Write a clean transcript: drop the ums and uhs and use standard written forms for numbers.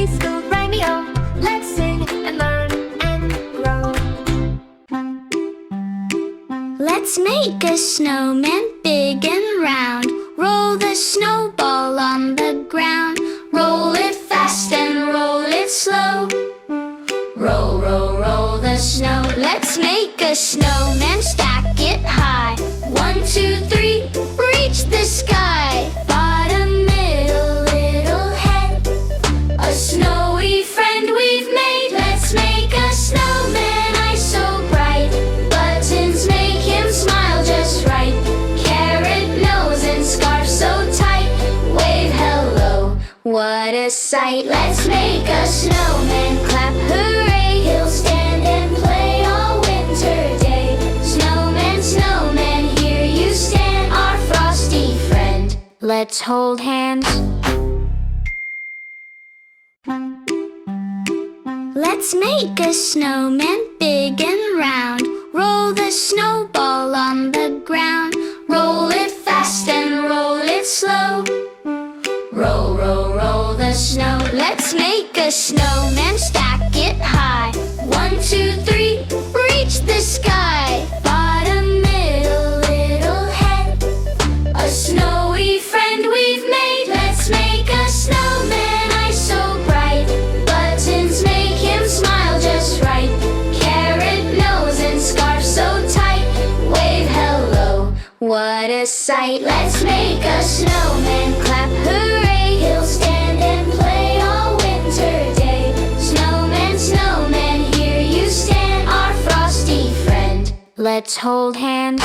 Preschool Rhymio. Let's sing and learn and grow. Let's make a snowman big and round. Roll the snowball on the ground. Roll it fast and roll it slow. Roll, roll, roll the snow. Let's make a snowman, stack it high. 1, 2, 3, reach the sky. Bottom, middle, little head. A snowy friend we've made. Let's make a snowman, eyes so bright. Buttons make him smile just right. Carrot nose and scarf so tight. Wave hello, what a sight. Let's make a snowman, clap hooray. He'll stand and play all winter day. Snowman, snowman, here you stand, our frosty friend. Let's hold hands. Let's make a snowman big and round. Roll the snowball on the ground. Roll it fast and roll it slow. Roll, roll, roll the snow. Let's make a snowman, stack it high. 1, 2, 3, reach the sky. Bottom, middle, little head. A snowy friend we've made. Let's make a snowman, eyes so bright. Buttons make him smile just right. Carrot nose and scarf so tight. Wave hello, what a sight. Let's make a snowman, clap hooray. He'll stand and play all winter day. Snowman, snowman, here you stand, our frosty friend. Let's hold hands.